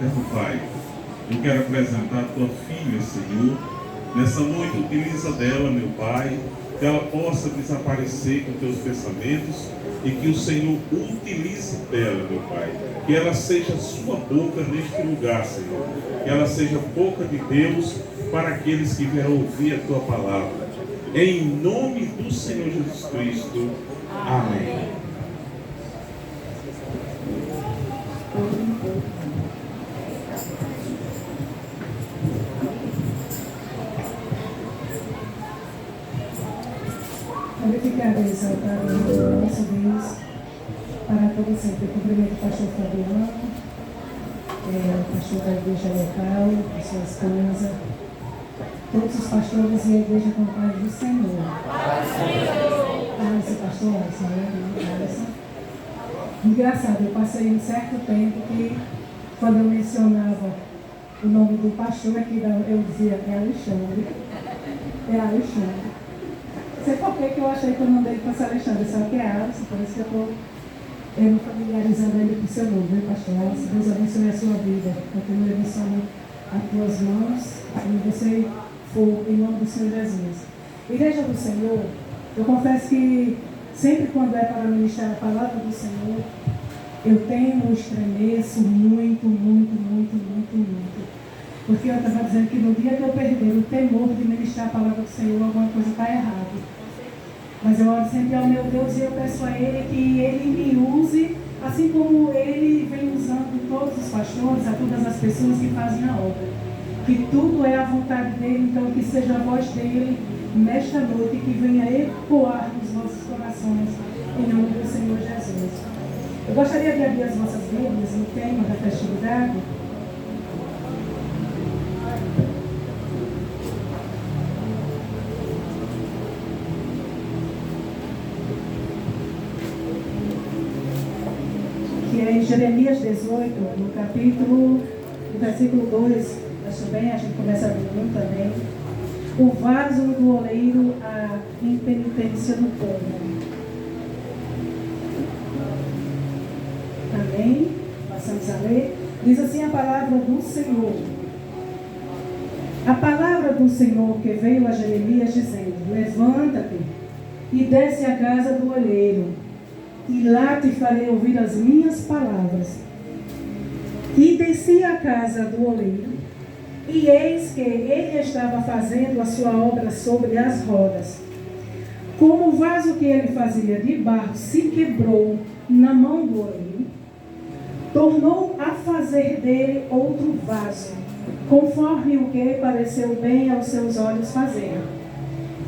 Eterno Pai, eu quero apresentar a tua filha, Senhor. Nessa noite, utiliza dela, meu Pai, que ela possa desaparecer com teus pensamentos e que o Senhor utilize dela, meu Pai. Que ela seja sua boca neste lugar, Senhor. Que ela seja boca de Deus para aqueles que vierem ouvir a tua palavra. Em nome do Senhor Jesus Cristo. Amém. Glorificado e exaltado o nosso Deus, para todo sempre. Cumprimento o pastor Fabiano, o pastor da igreja local, a sua esposa, todos os pastores e a igreja com a paz do Senhor. Esse pastor, essa. Engraçado, eu passei um certo tempo que, quando eu mencionava o nome do pastor, aqui eu dizia é Alexandre. É Alexandre. Não sei por que eu achei que eu mandei para o Alexandre, só que é Alisson, por isso que eu estou me familiarizando ele com o seu nome, viu, pastor Alisson? Deus abençoe a sua vida, continue abençoando as tuas mãos, e você for em nome do Senhor Jesus. Igreja do Senhor, eu confesso que sempre quando é para ministrar a palavra do Senhor, eu temo, estremeço muito. Porque eu estava dizendo que no dia que eu perder o temor de ministrar a palavra do Senhor, alguma coisa está errada. Mas eu oro sempre ao meu Deus e eu peço a Ele que Ele me use, assim como Ele vem usando todos os pastores, a todas as pessoas que fazem a obra. Que tudo é a vontade dEle, então que seja a voz dEle nesta noite, que venha ecoar nos nossos corações, em nome do Senhor Jesus. Eu gostaria de abrir as vossas Bíblias no tema da festividade. Que é em Jeremias 18, no capítulo, no versículo 2, acho bem, a gente começa a ver também. O vaso do oleiro, a impenitência do povo. Amém? Passamos a ler. Diz assim a palavra do Senhor. A palavra do Senhor que veio a Jeremias dizendo: levanta-te e desce à casa do oleiro, e lá te farei ouvir as minhas palavras. E desci à casa do oleiro, e eis que ele estava fazendo a sua obra sobre as rodas. Como o vaso que ele fazia de barro se quebrou na mão do oleiro, tornou a fazer dele outro vaso, conforme o que pareceu bem aos seus olhos fazer.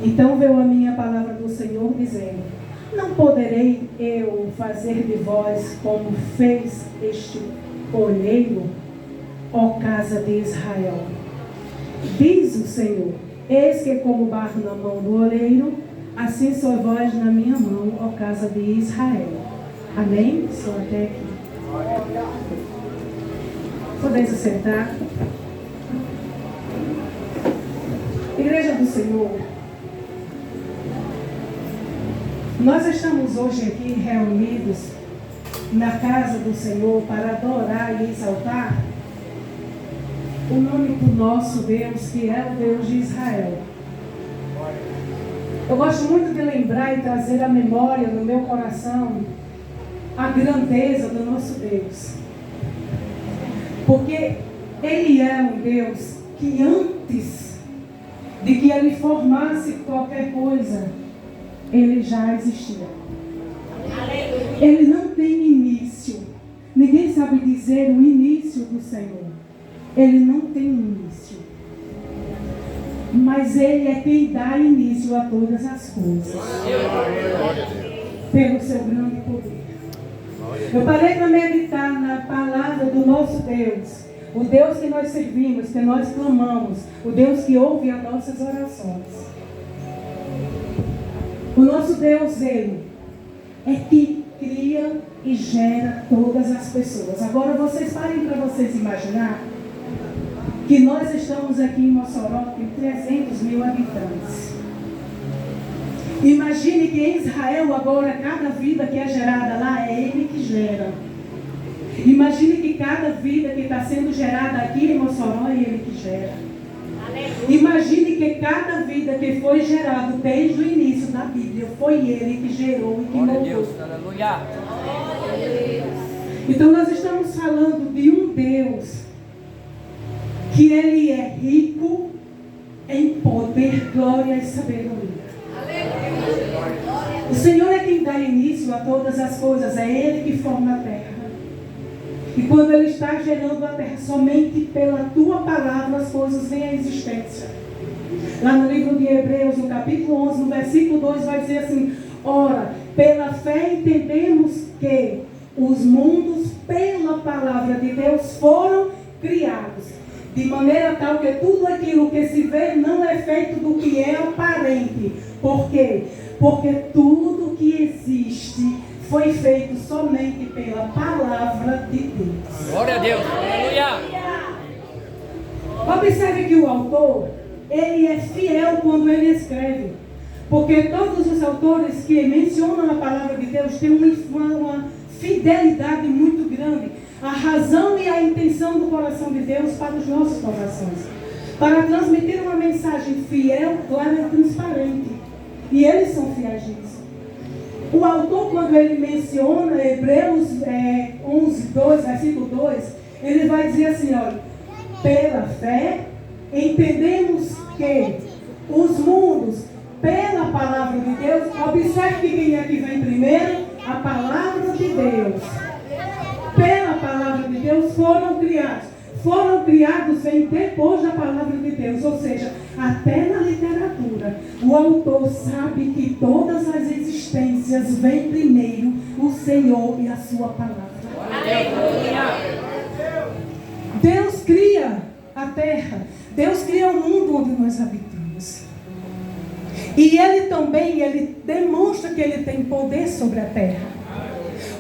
Então veio a minha palavra do Senhor, dizendo: não poderei eu fazer de vós como fez este oleiro, ó casa de Israel? Diz o Senhor: eis que como barro na mão do oleiro, assim sois vós na minha mão, ó casa de Israel. Amém? Só até aqui. Podeis sentar. Igreja do Senhor, nós estamos hoje aqui reunidos na casa do Senhor para adorar e exaltar o nome do nosso Deus, que é o Deus de Israel. Eu gosto muito de lembrar e trazer à memória no meu coração a grandeza do nosso Deus. Porque Ele é um Deus que antes de que Ele formasse qualquer coisa, Ele já existia. Ele não tem início. Ninguém sabe dizer o início do Senhor. Ele não tem início. Mas Ele é quem dá início a todas as coisas. Pelo seu grande poder. Eu parei para meditar na palavra do nosso Deus. O Deus que nós servimos, que nós clamamos. O Deus que ouve as nossas orações. O nosso Deus, Ele é que cria e gera todas as pessoas. Agora vocês parem para vocês imaginar que nós estamos aqui em Mossoró, tem 300 mil habitantes. Imagine que em Israel agora cada vida que é gerada lá é Ele que gera. Imagine que cada vida que está sendo gerada aqui em Mossoró é Ele que gera. Imagine que cada vida que foi gerada desde o início da Bíblia foi Ele que gerou e que moldou. Então nós estamos falando de um Deus que Ele é rico em poder, glória e sabedoria. O Senhor é quem dá início a todas as coisas, é Ele que forma a terra. E quando Ele está gerando a terra, somente pela Tua palavra as coisas vêm à existência. Lá no livro de Hebreus, no capítulo 11, no versículo 2, vai dizer assim: ora, pela fé entendemos que os mundos, pela palavra de Deus, foram criados, de maneira tal que tudo aquilo que se vê não é feito do que é aparente. Por quê? Porque tudo que existe foi feito somente pela palavra de Deus. Glória a Deus. Aleluia. Observe que o autor, ele é fiel quando ele escreve. Porque todos os autores que mencionam a palavra de Deus têm uma fidelidade muito grande. A razão e a intenção do coração de Deus para os nossos corações. Para transmitir uma mensagem fiel, clara e transparente. E eles são fiéis nisso. O autor, quando ele menciona Hebreus 11, 2, versículo 2, ele vai dizer assim, olha, pela fé, entendemos que os mundos, pela palavra de Deus, observe que quem é que vem primeiro? A palavra de Deus. Pela palavra de Deus foram criados. Foram criados vem depois da palavra de Deus. Ou seja, até na literatura, o autor sabe que todas as existências vêm primeiro o Senhor e a sua palavra. Deus cria a terra. Deus cria o mundo onde nós habitamos. E Ele também, Ele demonstra que Ele tem poder sobre a terra.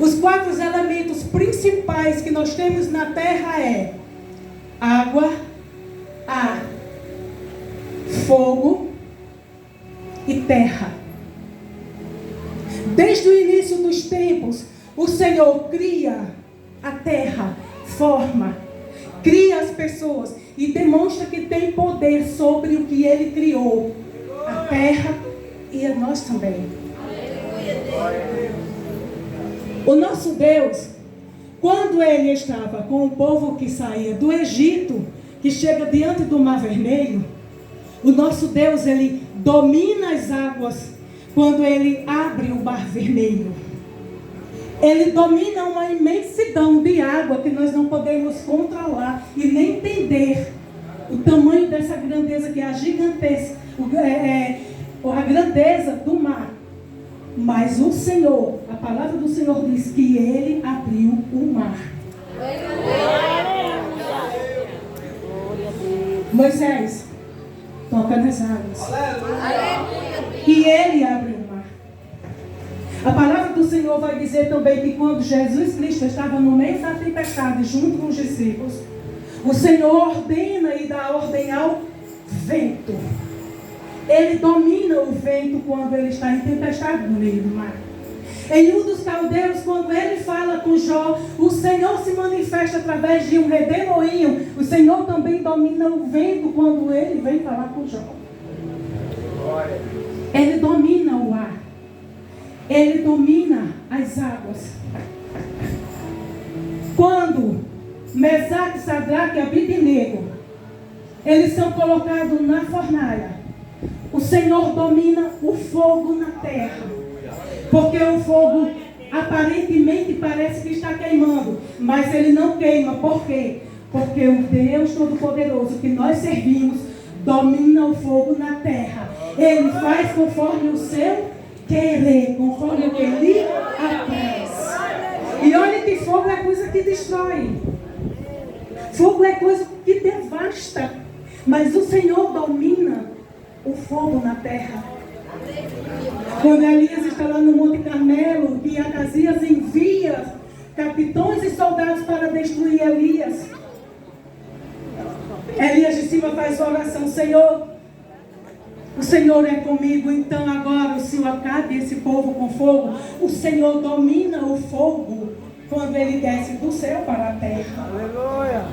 Os 4 elementos principais que nós temos na terra é água, ar, fogo e terra. Desde o início dos tempos, o Senhor cria a terra, forma, cria as pessoas e demonstra que tem poder sobre o que Ele criou, a terra e a nós também. O nosso Deus, quando Ele estava com o povo que saía do Egito, que chega diante do Mar Vermelho, o nosso Deus, Ele domina as águas quando Ele abre o Mar Vermelho. Ele domina uma imensidão de água que nós não podemos controlar e nem entender o tamanho dessa grandeza que é a gigantesca, a grandeza do mar. Mas o Senhor, a palavra do Senhor diz que Ele abriu o mar. Moisés, toca nas águas. E Ele abre o mar. A palavra do Senhor vai dizer também que quando Jesus Cristo estava no meio da tempestade, junto com os discípulos, o Senhor ordena e dá ordem ao vento. Ele domina o vento quando ele está em tempestade no meio do mar. Em um dos caldeus, quando ele fala com Jó, o Senhor se manifesta através de um redemoinho. O Senhor também domina o vento quando ele vem falar com Jó. Ele domina o ar. Ele domina as águas. Quando Mesaque, Sadraque e Abednego, eles são colocados na fornalha, o Senhor domina o fogo na terra. Porque o fogo aparentemente parece que está queimando, mas ele não queima. Por quê? Porque o Deus Todo-Poderoso que nós servimos domina o fogo na terra. Ele faz conforme o seu querer, conforme o que lhe apraz. E olha que fogo é coisa que destrói. Fogo é coisa que devasta. Mas o Senhor domina o fogo na terra. Quando Elias está lá no Monte Carmelo e Acasias envia capitães e soldados para destruir Elias, Elias de cima faz oração: Senhor, o Senhor é comigo, então agora o Senhor acabe esse povo com fogo. O Senhor domina o fogo quando ele desce do céu para a terra. Aleluia.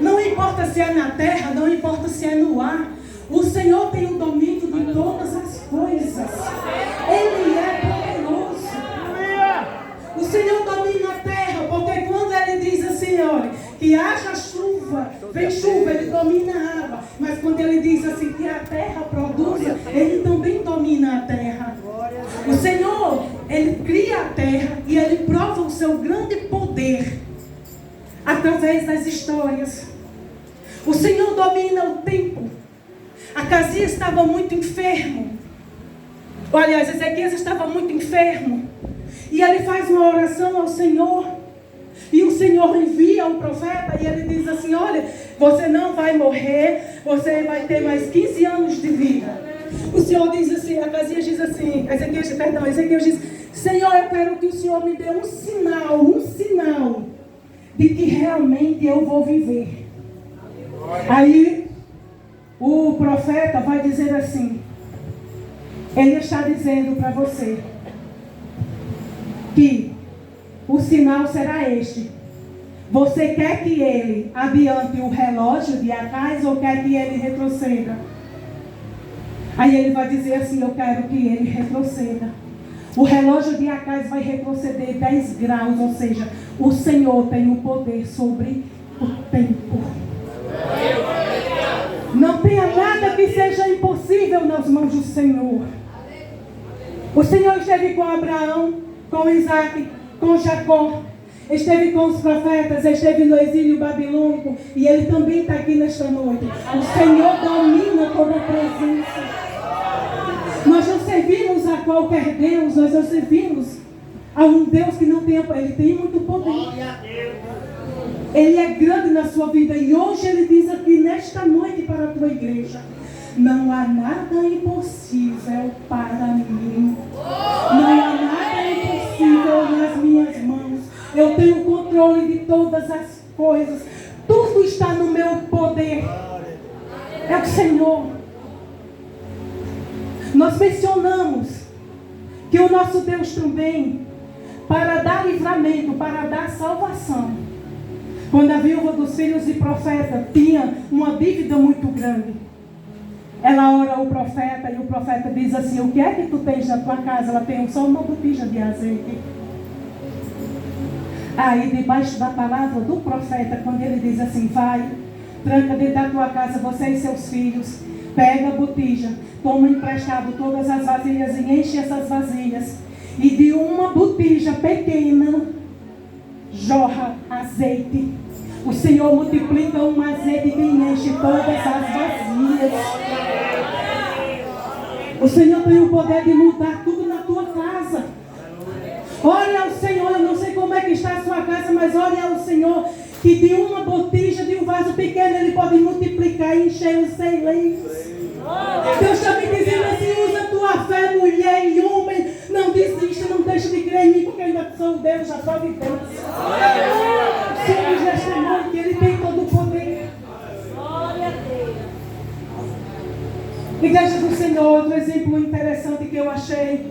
Não se é na terra, não importa se é no ar. O Senhor tem o domínio de todas as coisas. Ele é poderoso. O Senhor domina a terra, porque quando Ele diz assim, olha, que haja chuva, vem chuva, Ele domina a água. Mas quando Ele diz assim, que a terra produza, Ele também domina a terra. O Senhor, Ele cria a terra e Ele prova o seu grande poder através das histórias. O Senhor domina o tempo. Acasias estava muito enfermo. Aliás, Ezequias estava muito enfermo. E ele faz uma oração ao Senhor. E o Senhor envia o profeta e ele diz assim, olha, você não vai morrer, você vai ter mais 15 anos de vida. O Senhor diz assim, Acasias diz assim, Ezequias diz, Senhor, eu quero que o Senhor me dê um sinal de que realmente eu vou viver. Aí o profeta vai dizer assim, ele está dizendo para você que o sinal será este. Você quer que ele adiante o relógio de Acais ou quer que ele retroceda? Aí ele vai dizer assim, eu quero que ele retroceda. O relógio de Acais vai retroceder 10 graus, ou seja, o Senhor tem o poder sobre o tempo. Não tenha nada que seja impossível nas mãos do Senhor. O Senhor esteve com Abraão, com Isaac, com Jacó. Esteve com os profetas, esteve no exílio babilônico. E Ele também está aqui nesta noite. O Senhor domina toda a presença. Nós não servimos a qualquer Deus. Nós não servimos a um Deus que não tem... Ele tem muito poder. Ele é grande na sua vida. E hoje Ele diz aqui nesta noite para a tua igreja: não há nada impossível para mim. Não há nada impossível nas minhas mãos. Eu tenho controle de todas as coisas. Tudo está no meu poder. É o Senhor. Nós mencionamos que o nosso Deus também, para dar livramento, para dar salvação. Quando a viúva dos filhos de profeta tinha uma dívida muito grande, ela ora ao profeta e o profeta diz assim: o que é que tu tens na tua casa? Ela tem só uma botija de azeite. Aí debaixo da palavra do profeta, quando ele diz assim: vai, tranca dentro da tua casa você e seus filhos, pega a botija, toma emprestado todas as vasilhas e enche essas vasilhas, e de uma botija pequena jorra azeite. O Senhor multiplica um azeite e enche todas as vasilhas. O Senhor tem o poder de mudar tudo na tua casa. Ore ao Senhor. Eu não sei como é que está a sua casa, mas ore ao Senhor, que de uma botija, de um vaso pequeno, Ele pode multiplicar e encher os celeiros. Deus está me dizendo assim: usa a tua fé, mulher e homem. Não desista, não deixe de crer em mim, porque ainda sou Deus, já sou de Deus. Somos nesta noite, Ele tem todo o poder. Igreja do Senhor, outro exemplo interessante que eu achei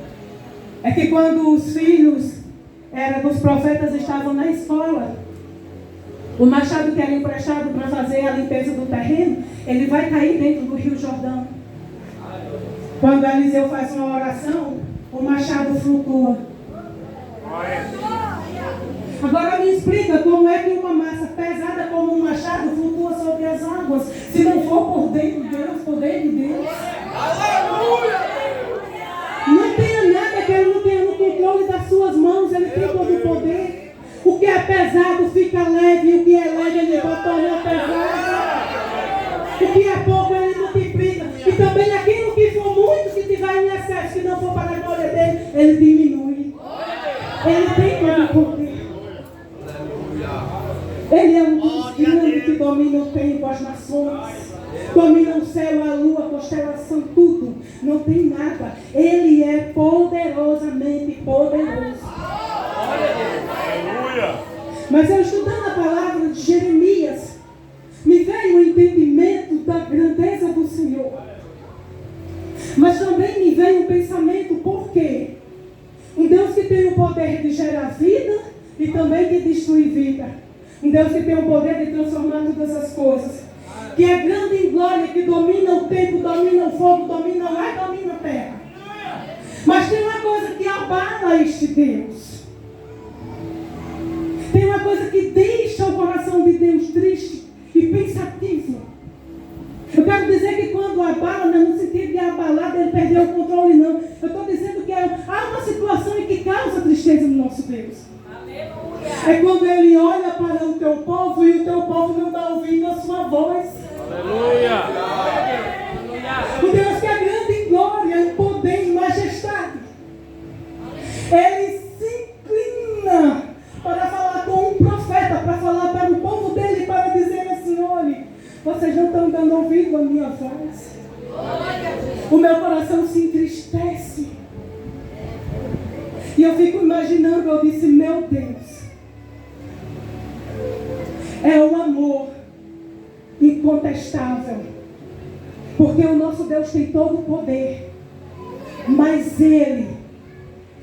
é que quando os filhos dos profetas estavam na escola, o machado que era emprestado para fazer a limpeza do terreno, ele vai cair dentro do Rio Jordão. Quando Eliseu faz uma oração, o machado flutua. Agora me explica como é que uma massa pesada como um machado flutua sobre as águas, se não for por dentro de Deus, poder de Deus. Aleluia! Não tenha nada que Ele não tenha no controle das suas mãos. Ele tem todo o poder. O que é pesado fica leve, o que é leve Ele vai tornar pesado. O que é pouco Ele multiplica. E também aquilo que for muito, que tiver em excesso, que não for para a glória dele, Ele diminui. Ele tem todo o poder. Ele é um Deus grande que domina o tempo, as nações, domina o céu, a lua, a constelação, tudo. Não tem nada. Ele é poderosamente poderoso. Mas eu estudando a palavra de Jeremias, me veio o entendimento da grandeza do Senhor. Mas também me veio o pensamento: por quê? Um Deus que tem o poder de gerar vida e também de destruir vida. Um Deus que tem o poder de transformar todas as coisas. que é grande em glória, que domina o tempo, domina o fogo, domina o ar, domina a terra. Mas tem uma coisa que abala este Deus. Tem uma coisa que deixa o coração de Deus triste e pensativo. Eu quero dizer que quando abala, não é no sentido de abalar, dele perder o controle, não. Eu estou dizendo que há uma situação em que causa tristeza no nosso Deus. Aleluia. É quando Ele olha para o teu povo e o teu povo não dá ouvido à sua voz. Aleluia. O Deus que é grande em glória, em poder, em majestade. Ele se inclina para falar com um profeta, para falar para o povo dele, para dizer assim: olhe, vocês não estão dando ouvido à minha voz. O meu coração se entristece. E eu fico imaginando, eu disse: meu Deus, é o amor incontestável. Porque o nosso Deus tem todo o poder. Mas Ele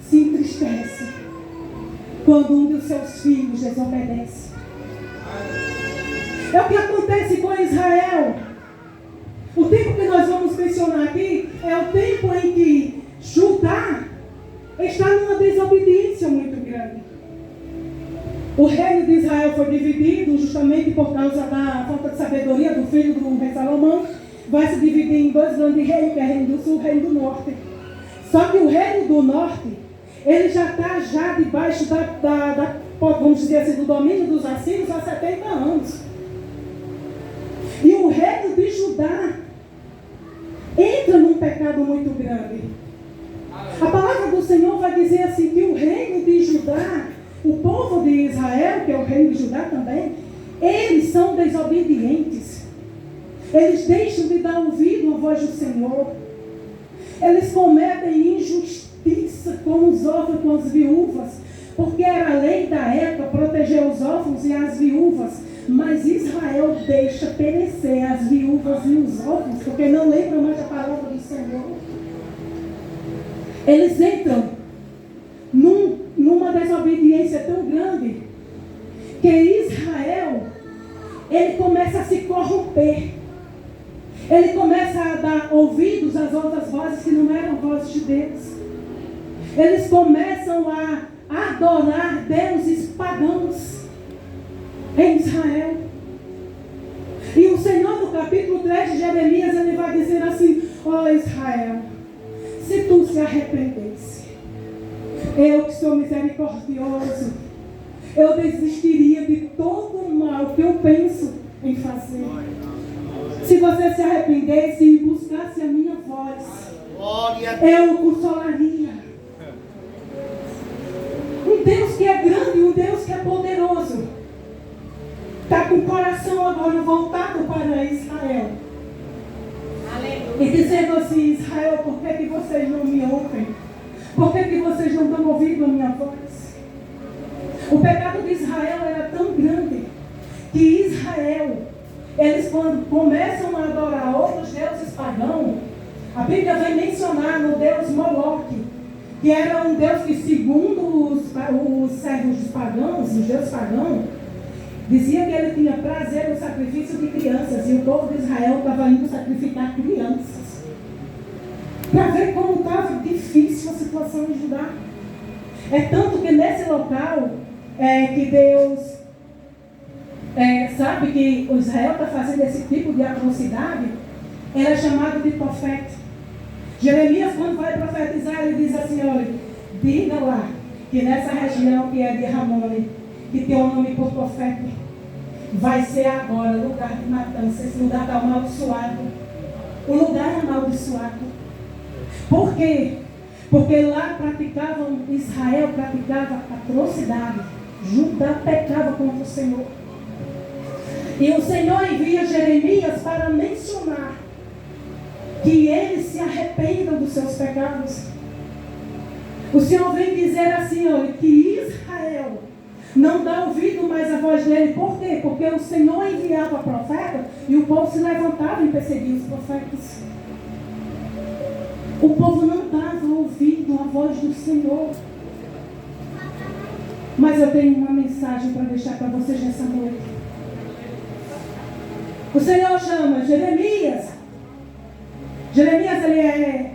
se entristece quando um dos seus filhos desobedece. É o que acontece com Israel. O tempo que nós vamos mencionar aqui é o tempo em que Judá está numa desobediência muito grande. O reino de Israel foi dividido justamente por causa da falta de sabedoria do filho do rei Salomão. Vai se dividir em dois grandes reinos, que é o reino do sul e o reino do norte. Só que o reino do norte, ele já está debaixo vamos dizer assim, do domínio dos assírios há 70 anos. E o reino de Judá entra num pecado muito grande. A palavra do Senhor vai dizer assim, que o reino de Judá, o povo de Israel, que é o reino de Judá também, eles são desobedientes. Eles deixam de dar ouvido à voz do Senhor. Eles cometem injustiça com os órfãos e com as viúvas, porque era a lei da época proteger os órfãos e as viúvas. Mas Israel deixa perecer as viúvas e os órfãos, porque não lembram mais a palavra do Senhor. Eles entram numa desobediência tão grande, que Israel, ele começa a se corromper. Ele começa a dar ouvidos às outras vozes que não eram vozes de Deus. Eles começam a adorar deuses pagãos em Israel. E o Senhor, no capítulo 3 de Jeremias, ele vai dizer assim: ó Israel, se tu se arrependesse, eu que sou misericordioso, eu desistiria de todo o mal que eu penso em fazer. Se você se arrependesse e buscasse a minha voz, eu o consolaria. Um Deus que é grande, um Deus que é poderoso, está com o coração agora voltado para Israel. E dizendo assim: Israel, por que vocês não me ouvem? Por que vocês não dão ouvido à minha voz? O pecado de Israel era tão grande que Israel, eles quando começam a adorar outros deuses pagãos, a Bíblia vai mencionar no deus Moloque, que era um deus que, segundo os servos dos pagãos, os deuses pagãos, dizia que ele tinha prazer no sacrifício de crianças, e o povo de Israel estava indo sacrificar crianças. Para ver como estava difícil a situação em Judá. É tanto que nesse local que Deus sabe que o Israel está fazendo esse tipo de atrocidade, ele é chamado de profeta. Jeremias, quando vai profetizar, ele diz assim: olha, diga lá que nessa região que é de Ramone, que tem o nome por profeta, vai ser agora lugar de matança. Esse lugar está amaldiçoado. O lugar é amaldiçoado. Por quê? Porque lá Israel praticava atrocidade. Judá pecava contra o Senhor. E o Senhor envia Jeremias para mencionar que eles se arrependam dos seus pecados. O Senhor vem dizer assim, olha, que Israel não dá ouvido mais à voz dele. Por quê? Porque o Senhor enviava profeta e o povo se levantava e perseguia os profetas. O povo não dava ouvido à voz do Senhor. Mas eu tenho uma mensagem para deixar para vocês nessa noite. O Senhor chama Jeremias. Jeremias, ele é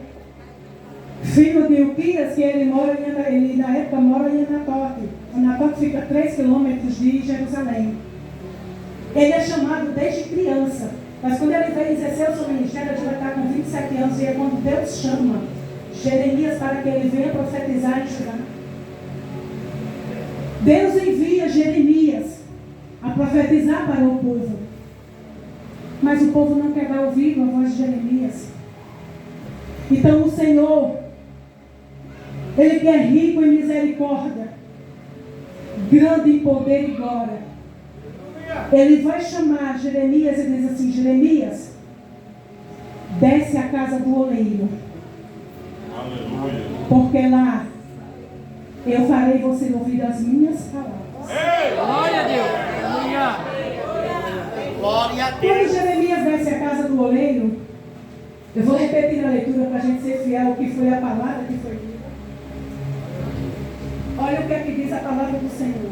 filho de Ilquias, que ele na época mora em Anatote. Anatote fica 3 quilômetros de Jerusalém. Ele é chamado desde criança. Mas quando ele veio exercer o seu ministério, ele já está com 27 anos. E é quando Deus chama Jeremias para que ele venha profetizar em Judá. Deus envia Jeremias a profetizar para o povo. Mas o povo não quer dar ouvido à voz de Jeremias. Então o Senhor, Ele que é rico em misericórdia, grande em poder e glória, Ele vai chamar Jeremias e diz assim: Jeremias, desce à casa do oleiro. Aleluia. Porque lá eu farei você ouvir as minhas palavras. Glória a Deus. Aleluia. Glória a Deus. Quando Jeremias desce à casa do oleiro, eu vou repetir a leitura para a gente ser fiel ao que foi a palavra que foi dita. Olha o que é que diz a palavra do Senhor.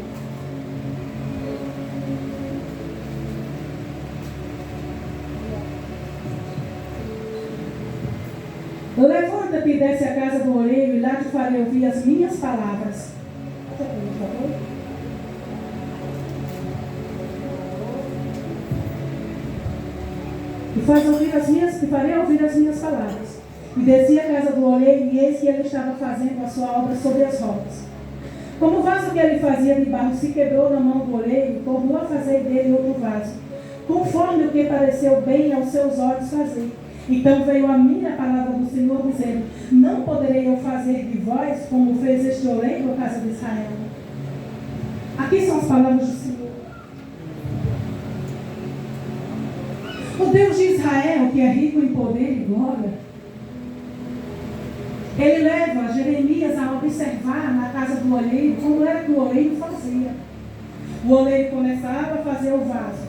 Levanta-te e desce à casa do oleiro, e lá te farei ouvir as minhas palavras. Por favor. E farei ouvir as minhas palavras. E desci à casa do oleiro, e eis que ele estava fazendo a sua obra sobre as rodas. Como o vaso que ele fazia de barro se quebrou na mão do oleiro, tornou a fazer dele outro vaso, conforme o que pareceu bem aos seus olhos fazer. Então veio a mim a palavra do Senhor, dizendo: não poderei eu fazer de vós como fez este oleiro, a casa de Israel. Aqui são as palavras do Senhor. O Deus de Israel, que é rico em poder e glória, Ele leva Jeremias a observar na casa do oleiro como era que o oleiro fazia. O oleiro começava a fazer o vaso,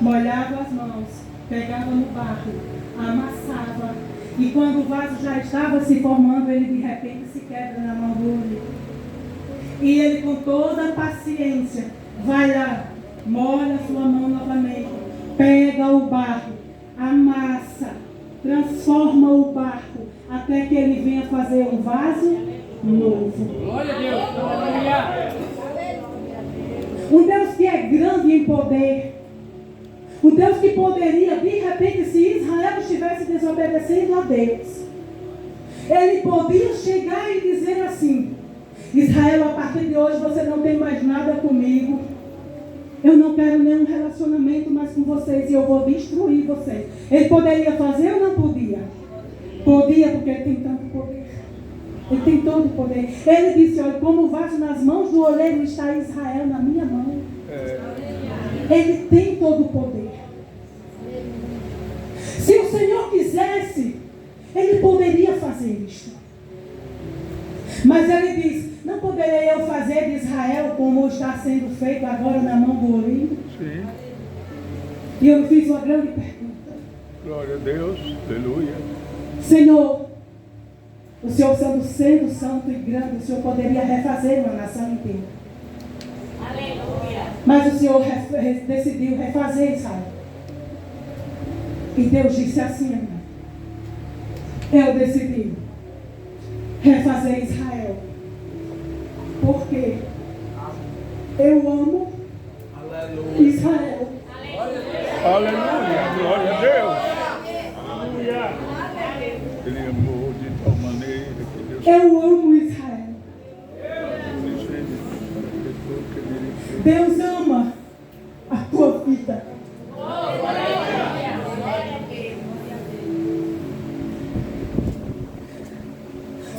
molhava as mãos, pegava no barro, amassava, e quando o vaso já estava se formando, ele de repente se quebra na mão do oleiro. E ele, com toda a paciência, vai lá, molha a sua mão novamente, pega o barro, amassa, transforma o barro, até que ele venha fazer um vaso novo. Glória a Deus. Aleluia. Um Deus que é grande em poder. Um Deus que poderia, de repente, se Israel estivesse desobedecendo a Deus, Ele podia chegar e dizer assim: Israel, a partir de hoje você não tem mais nada comigo. Eu não quero nenhum relacionamento mais com vocês e eu vou destruir vocês. Ele poderia fazer ou não podia? Podia, porque ele tem tanto poder. Ele tem todo o poder. Ele disse: olha, como o vaso nas mãos do oleiro está Israel na minha mão. Ele tem todo o poder. Se o Senhor quisesse, Ele poderia fazer isto. Mas Ele diz: não poderei eu fazer de Israel como está sendo feito agora na mão do oleiro? Sim. E eu fiz uma grande pergunta. Glória a Deus. Aleluia. Senhor, o Senhor sendo santo e grande, o Senhor poderia refazer uma nação inteira. Aleluia. Mas o Senhor decidiu refazer Israel. E Deus disse assim: eu decidi refazer Israel. Porque eu amo Israel. Aleluia. Glória a Deus. Ele amou de tal maneira que Deus Eu amo Israel. Deus ama a tua vida.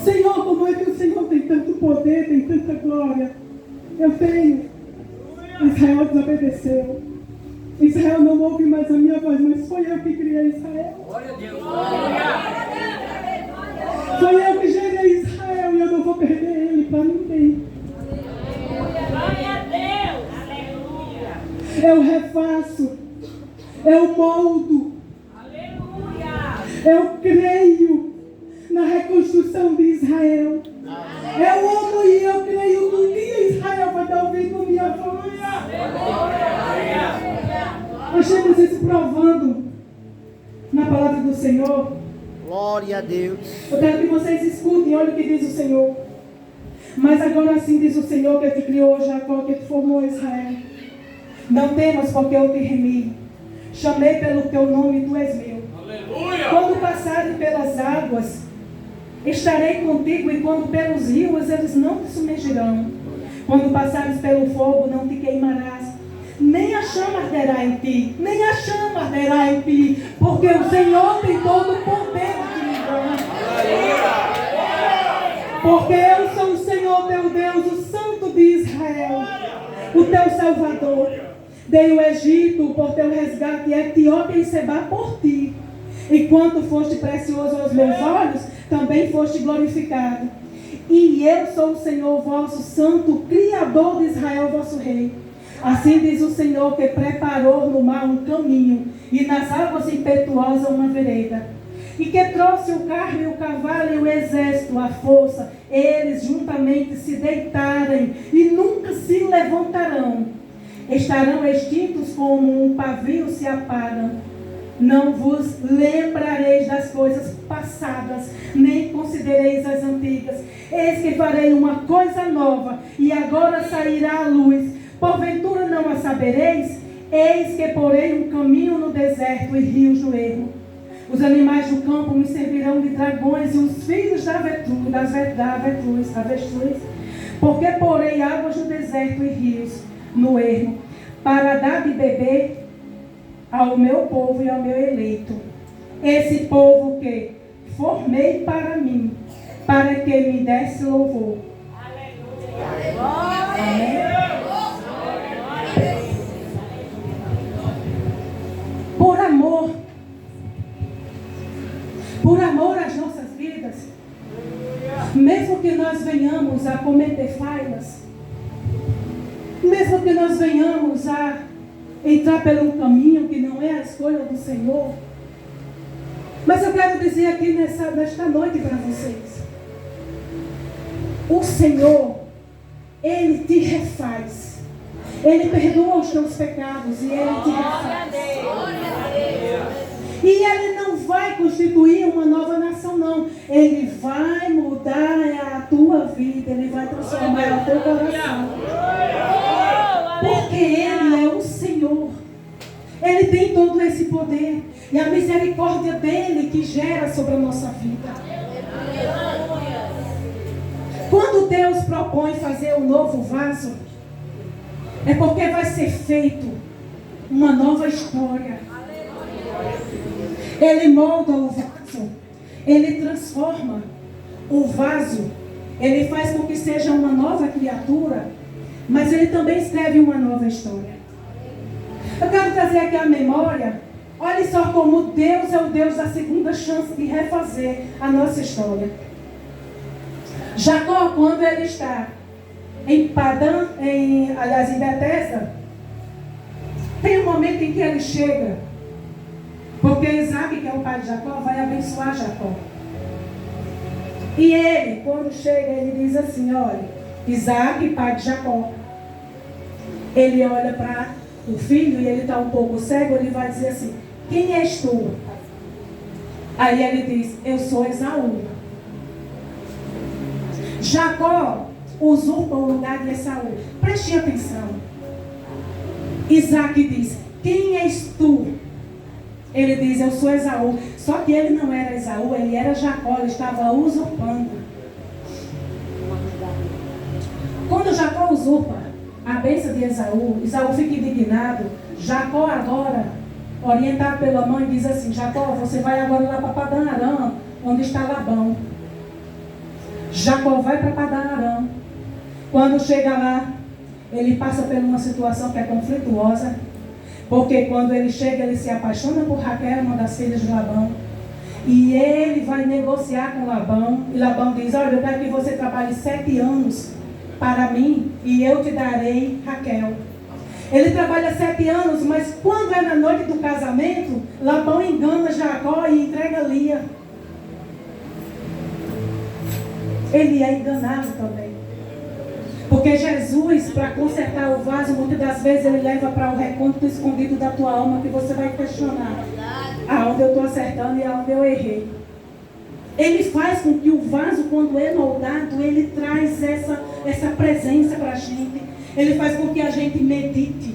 Senhor, como é que o Senhor tem tanto poder, tem tanta glória? Eu tenho. Israel desobedeceu. Israel não ouve mais a minha voz, mas foi eu que criei Israel. Glória a Deus. Foi eu que gerei Israel e eu não vou perder ele para ninguém. Glória a Deus. Aleluia. Eu refaço. Eu moldo. Aleluia. Eu creio na reconstrução de Israel. Eu amo e eu creio que um dia Israel vai dar ouvido à minha voz. Nós temos isso provando na palavra do Senhor. Glória a Deus. Eu quero que vocês escutem, olha o que diz o Senhor. Mas agora assim diz o Senhor que te criou, Jacó, que te formou Israel. Não temas, porque eu te remi. Chamei pelo teu nome e tu és meu. Aleluia! Quando passares pelas águas, estarei contigo, e quando pelos rios, eles não te submergirão. Quando passares pelo fogo, não te queimarás, nem a chama arderá em ti, nem a chama arderá em ti, porque o Senhor tem todo o poder de te livrar. Porque eu sou o Senhor teu Deus, o Santo de Israel, o teu Salvador. Dei o Egito por teu resgate, e a Etiópia e Sebá por ti. E quanto foste precioso aos meus olhos, também foste glorificado. E eu sou o Senhor vosso santo, Criador de Israel, vosso rei. Assim diz o Senhor, que preparou no mar um caminho, e nas águas impetuosas uma vereda. E que trouxe o carro e o cavalo e o exército, a força. Eles juntamente se deitarem e nunca se levantarão. Estarão extintos como um pavio se apagam. Não vos lembrareis das coisas passadas, nem considereis as antigas. Eis que farei uma coisa nova, e agora sairá a luz. Porventura não a sabereis? Eis que porei um caminho no deserto e rios no ermo. Os animais do campo me servirão de dragões, e os filhos da avestruz, porque porei águas no deserto e rios no ermo, para dar de beber ao meu povo e ao meu eleito, esse povo que formei para mim, para que me desse louvor. Amém. Por amor às nossas vidas, mesmo que nós venhamos a cometer falhas, mesmo que nós venhamos a entrar por um caminho que não é a escolha do Senhor, mas eu quero dizer aqui nesta noite para vocês, o Senhor, Ele te refaz, Ele perdoa os teus pecados e Ele te refaz. E Ele não vai constituir uma nova nação, não. Ele vai mudar a tua vida, Ele vai transformar o teu coração. Porque Ele é o Senhor. Ele tem todo esse poder. E a misericórdia dEle que gera sobre a nossa vida. Quando Deus propõe fazer um novo vaso, é porque vai ser feito uma nova história. Ele molda o vaso, Ele transforma o vaso, Ele faz com que seja uma nova criatura, mas Ele também escreve uma nova história. Eu quero trazer aqui a memória, olha só como Deus é o Deus da segunda chance de refazer a nossa história. Jacó, quando ele está em Padã, em Betesda, tem um momento em que ele chega, porque Isaac, que é o pai de Jacó, vai abençoar Jacó. E ele, quando chega, ele diz assim, olha, Isaac, pai de Jacó, ele olha para o filho e ele está um pouco cego, ele vai dizer assim, quem és tu? Aí ele diz, eu sou Esaú. Jacó usurpa o lugar de Esaú. Preste atenção. Isaac diz, quem és tu? Ele diz, eu sou Esaú. Só que ele não era Esaú, ele era Jacó, ele estava usurpando. Quando Jacó usurpa a bênção de Esaú, Esaú fica indignado. Jacó agora, orientado pela mãe, diz assim, Jacó, você vai agora lá para Padã Arã, onde está Labão. Jacó vai para Padã Arã. Quando chega lá, ele passa por uma situação que é conflituosa, porque quando ele chega, ele se apaixona por Raquel, uma das filhas de Labão, e ele vai negociar com Labão, e Labão diz, olha, eu quero que você trabalhe 7 anos para mim, e eu te darei Raquel. Ele trabalha 7 anos, mas quando é na noite do casamento, Labão engana Jacó e entrega Lia. Ele é enganado também. Porque Porque Jesus, para consertar o vaso, muitas das vezes ele leva para o recôndito escondido da tua alma, que você vai questionar aonde eu estou acertando e aonde eu errei. Ele faz com que o vaso, quando é moldado, ele traz essa presença para a gente. Ele faz com que a gente medite,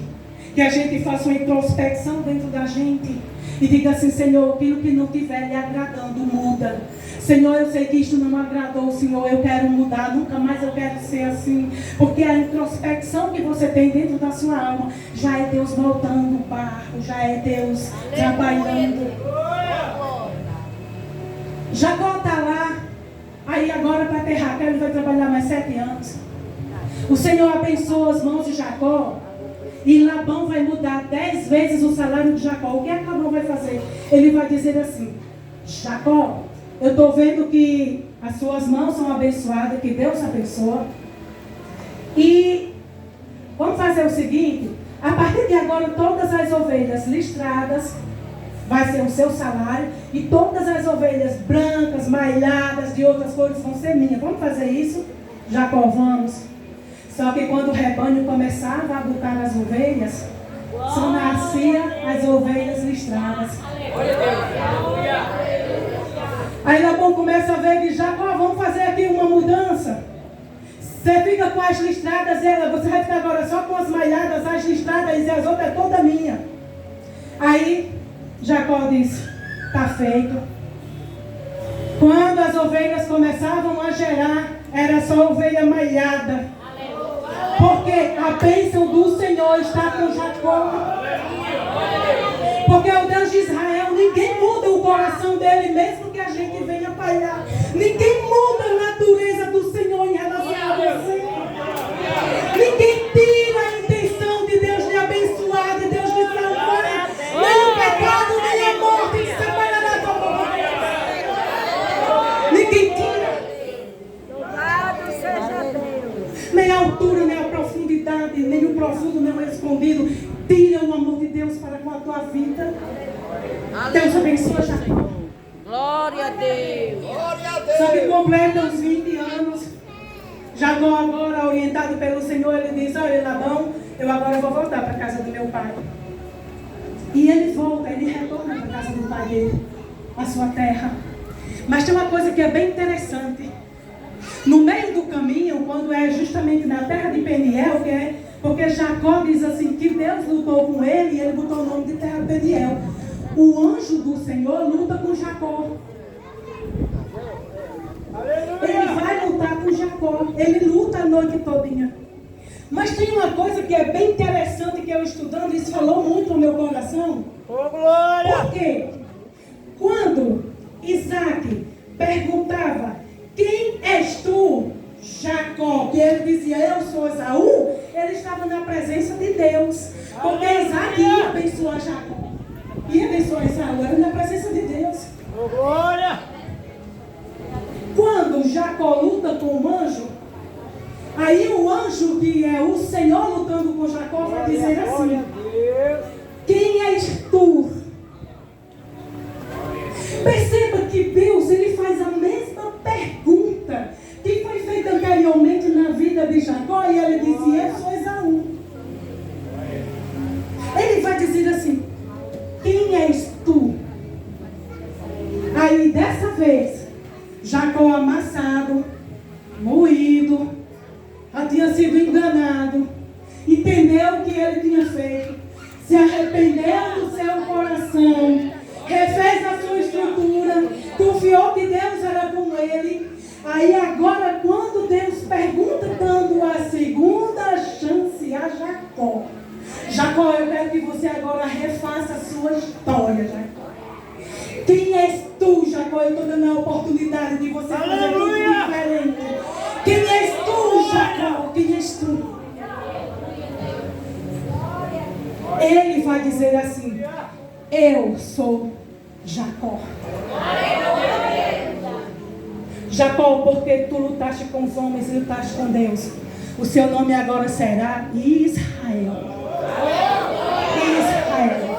que a gente faça uma introspecção dentro da gente e diga assim: Senhor, aquilo que não estiver lhe agradando, muda. Senhor, eu sei que isto não agradou, Senhor, eu quero mudar, nunca mais eu quero ser assim. Porque a introspecção que você tem dentro da sua alma já é Deus moldando o barro, já é Deus trabalhando. Jacó está lá, aí agora para ter Raquel ele vai trabalhar mais 7 anos. O Senhor abençoa as mãos de Jacó e Labão vai mudar 10 vezes o salário de Jacó. O que é que Labão vai fazer? Ele vai dizer assim: Jacó, eu estou vendo que as suas mãos são abençoadas, que Deus abençoa. E vamos fazer o seguinte: a partir de agora todas as ovelhas listradas vai ser o seu salário, e todas as ovelhas brancas, malhadas, de outras cores vão ser minhas. Vamos fazer isso? Jacó, vamos. Só que quando o rebanho começava a botar as ovelhas, só nasciam as ovelhas listradas. Aí Labão começa a ver que Jacó, vamos fazer aqui uma mudança. Você fica com as listradas, você vai ficar agora só com as malhadas, as listradas, e as outras é toda minha. Aí Jacó disse: está feito. Quando as ovelhas começavam a gerar, era só ovelha malhada. Porque a bênção do Senhor está com Jacó. Porque o Deus de Israel, ninguém muda o coração dele, mesmo que a gente venha falhar. Ninguém muda a natureza do Senhor em relação a você. Ninguém tira a intenção de Deus lhe abençoar, de Deus lhe salvar. Nem o pecado, nem a morte que separará da boca. Ninguém tira. Louvado seja Deus. Nem a altura, nem a profundidade, nem o profundo, nem o escondido. Tira o amor de Deus para com a tua vida. Deus abençoe Jacó. Glória a Deus. Só que completa os 20 anos. Jacó, agora orientado pelo Senhor, ele diz: olha, Labão, eu agora vou voltar para a casa do meu pai. E ele volta, ele retorna para a casa do pai dele, a sua terra. Mas tem uma coisa que é bem interessante. No meio do caminho, quando é justamente na terra de Peniel, que é porque Jacó diz assim, que Deus lutou com ele e ele botou o nome de terra de Peniel. O anjo do Senhor luta com Jacó. Ele vai lutar com Jacó. Ele luta a noite todinha. Mas tem uma coisa que é bem interessante que eu estudando, isso falou muito no meu coração. Por quê? Quando Isaac perguntava: quem és tu, Jacó? Que ele dizia: eu sou Esaú. Ele estava na presença de Deus. Porque Isaac ia abençoar Jacó. Ia abençoar Esaú. Era na presença de Deus. Quando Jacó luta com o anjo, aí o anjo, que é o Senhor lutando com Jacó, vai dizer assim: quem és tu? Perceba que Deus, ele faz a mesma pergunta que foi feita anteriormente na vida de Jacó, e ele dizia: eu sou Esaú. Ele vai dizer assim: quem és tu? Aí dessa vez Jacó, amassado, moído, já tinha sido enganado, entendeu o que ele tinha feito, se arrependeu do seu coração, refez a sua estrutura, confiou que Deus era com ele. Aí agora, quando Deus pergunta, dando a segunda chance a Jacó: Jacó, eu quero que você agora refaça a sua história, Jacó. Quem és tu, Jacó? Eu estou dando a oportunidade de você fazer tudo diferente. Quem és tu, Jacó? Quem és tu? Ele vai dizer assim: eu sou Jacó. Jacó, porque tu lutaste com os homens e lutaste com Deus, o seu nome agora será Israel. Israel.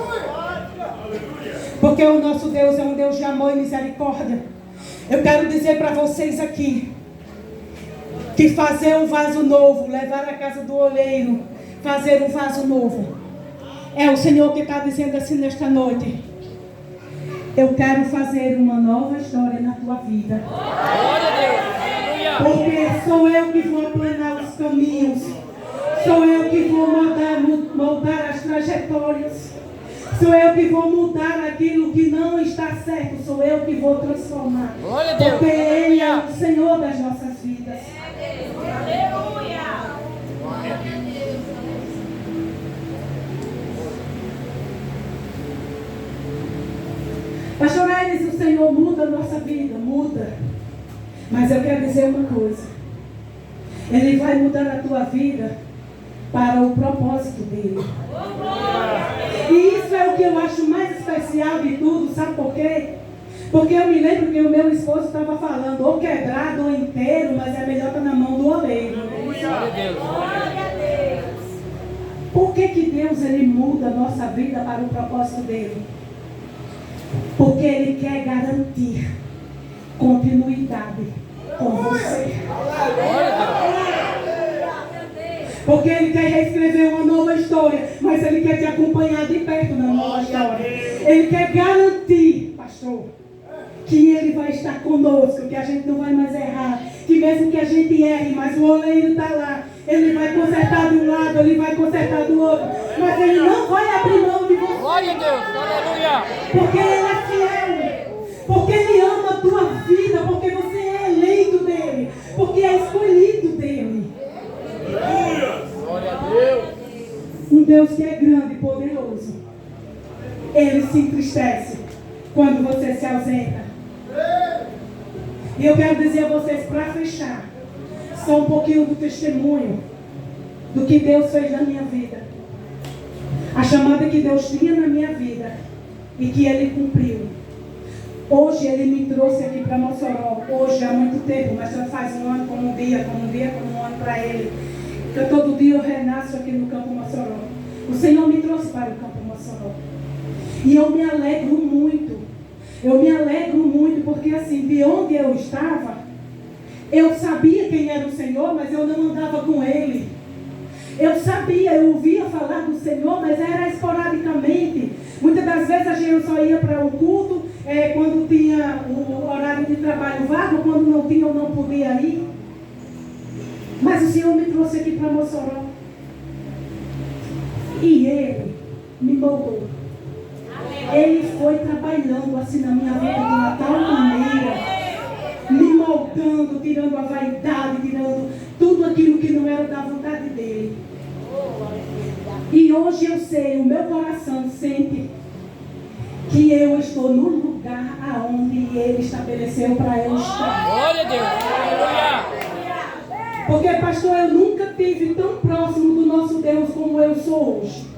Porque o nosso Deus é um Deus de amor e misericórdia. Eu quero dizer para vocês aqui Que fazer um vaso novo, levar à casa do oleiro, fazer um vaso novo. É o Senhor que está dizendo assim nesta noite. Eu quero fazer uma nova história na tua vida. Glória a Deus. Aleluia. Porque sou eu que vou aplanar os caminhos. Sou eu que vou moldar as trajetórias. Sou eu que vou mudar aquilo que não está certo. Sou eu que vou transformar. Glória a Deus. Porque Ele é o Senhor das nossas vidas. Aleluia. Pastor Aires, o Senhor muda a nossa vida, muda. Mas eu quero dizer uma coisa. Ele vai mudar a tua vida para o propósito dele. E isso é o que eu acho mais especial de tudo, sabe por quê? Porque eu me lembro que o meu esposo estava falando, ou quebrado ou inteiro, mas é melhor estar na mão do oleiro. Glória a Deus. Por que Deus ele muda a nossa vida para o propósito dele? Porque Ele quer garantir continuidade com você. Porque Ele quer reescrever uma nova história, mas Ele quer te acompanhar de perto na nova história. Ele quer garantir, pastor, que Ele vai estar conosco, que a gente não vai mais errar, que mesmo que a gente erre, mas o oleiro está lá. Ele vai consertar de um lado, Ele vai consertar do outro, mas Ele não vai abrir mão de você. Glória a Deus. Aleluia. Porque Ele é fiel, porque Ele ama a tua vida, porque você é eleito dEle, porque é escolhido dEle. Glória a Deus. Um Deus que é grande e poderoso. Ele se entristece quando você se ausenta. E eu quero dizer a vocês, para fechar, só um pouquinho do testemunho do que Deus fez na minha vida. A chamada que Deus tinha na minha vida e que Ele cumpriu. Hoje Ele me trouxe aqui para Mossoró. Hoje, há muito tempo, mas já faz um ano como um dia, como um ano para Ele. Porque todo dia eu renasço aqui no campo Mossoró. O Senhor me trouxe para o campo Mossoró. E eu me alegro muito. Eu me alegro muito porque assim, de onde eu estava, eu sabia quem era o Senhor, mas eu não andava com Ele. Eu sabia, eu ouvia falar do Senhor, mas era esporadicamente. Muitas das vezes eu só ia para o culto quando tinha o horário de trabalho vago, quando não tinha eu não podia ir. Mas o Senhor me trouxe aqui para Mossoró. E Ele me moldou. Ele foi trabalhando assim na minha vida de uma tal maneira, me moldando, tirando a vaidade, tirando tudo aquilo que não era da vontade dele. E hoje eu sei, o meu coração sente que eu estou no lugar aonde Ele estabeleceu para eu estar. Glória a Deus. Aleluia. Porque, pastor, eu nunca estive tão próximo do nosso Deus como eu sou hoje.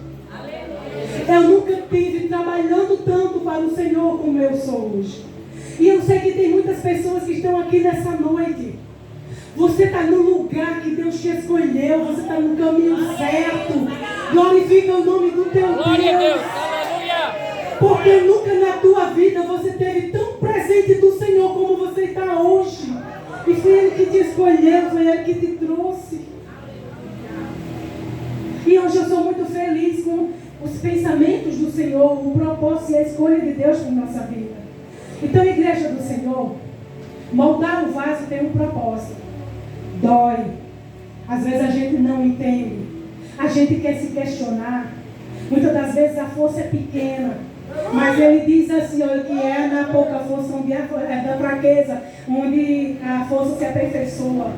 Eu nunca estive trabalhando tanto para o Senhor como eu sou hoje. E eu sei que tem muitas pessoas que estão aqui nessa noite. Você está no lugar que Deus te escolheu. Você está no caminho certo. Glorifica o nome do teu Glória a Deus. Deus. Aleluia. Porque nunca na tua vida você teve tão presente do Senhor como você está hoje. E foi Ele que te escolheu, foi Ele que te trouxe. E hoje eu sou muito feliz com os pensamentos do Senhor, o propósito e a escolha de Deus para a nossa vida. Então, a igreja do Senhor, moldar o vaso tem um propósito. Dói. Às vezes a gente não entende. A gente quer se questionar. Muitas das vezes a força é pequena. Mas Ele diz assim, olha, que é na pouca força, onde é da fraqueza, onde a força se aperfeiçoa.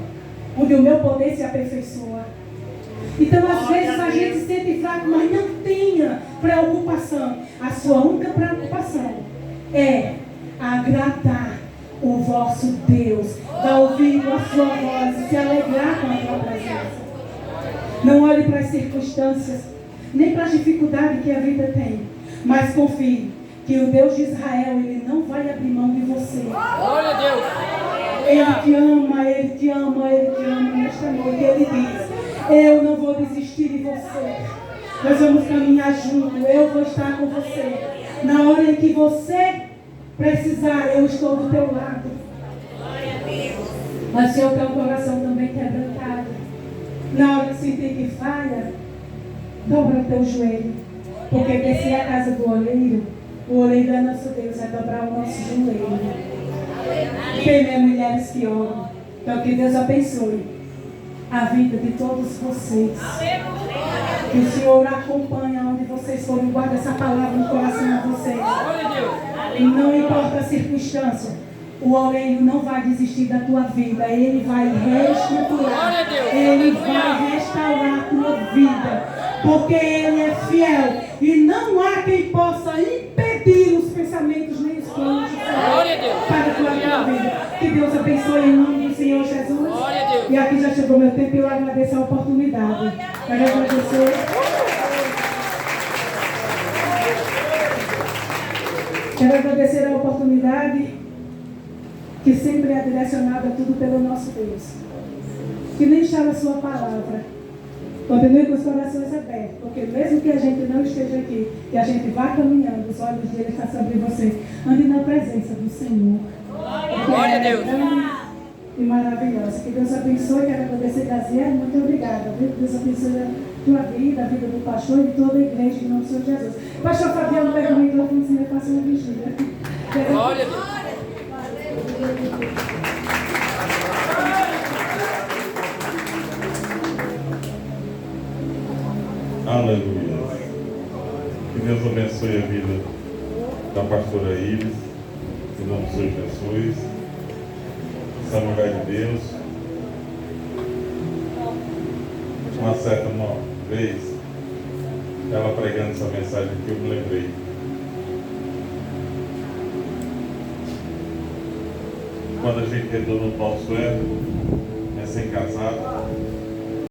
Onde o meu poder se aperfeiçoa. Então, às vezes a gente se sente fraco, mas não tenha preocupação. A sua única preocupação é agradar o vosso Deus, dar ouvido à sua voz e se alegrar com a tua presença. Não olhe para as circunstâncias, nem para as dificuldades que a vida tem, mas confie que o Deus de Israel, Ele não vai abrir mão de você. Glória a Deus. Ele te ama, Ele te ama, Ele te ama. Nesta noite Ele diz, eu não vou desistir de você. Nós vamos caminhar junto. Eu vou estar com você. Na hora em que você precisar, eu estou do teu lado. Mas se eu tenho um coração também quebrantado, na hora de sentir que falha, dobra o teu joelho. Porque descer a casa do oleiro, o oleiro é nosso Deus, é dobrar o nosso joelho. Tem mulheres que oram. Então que Deus abençoe a vida de todos vocês. Que o Senhor acompanhe onde vocês forem, guarda essa palavra no coração de vocês. E não importa a circunstância, o oleiro não vai desistir da tua vida. Ele vai reestruturar. Ele vai restaurar a tua vida. Porque Ele é fiel. E não há quem possa impedir os pensamentos nem os planos de Deus para a tua vida. Que Deus abençoe em nome do Senhor Jesus. E aqui já chegou meu tempo e eu agradeço a oportunidade. Quero agradecer. Quero agradecer a oportunidade que sempre é direcionada tudo pelo nosso Deus. Que nem chama a sua palavra. Continue com os corações abertos, porque mesmo que a gente não esteja aqui, que a gente vá caminhando, os olhos dele estão sobre você. Ande na presença do Senhor. Glória a Deus. E maravilhosa. Que Deus abençoe. Quero agradecer, Gaziel. Muito obrigada. Viu? Deus abençoe a tua vida, a vida do pastor e de toda a igreja, em nome do Senhor Jesus. Pastor Fabiano, pega o microfone, se me passa uma vigília. Glória a Deus. Aleluia. Que Deus abençoe a vida da pastora Iris, em nome do Senhor Jesus. Essa mulher de Deus. Uma certa vez, ela pregando essa mensagem que eu me lembrei. Quando a gente entrou no nosso ego, recém-casado,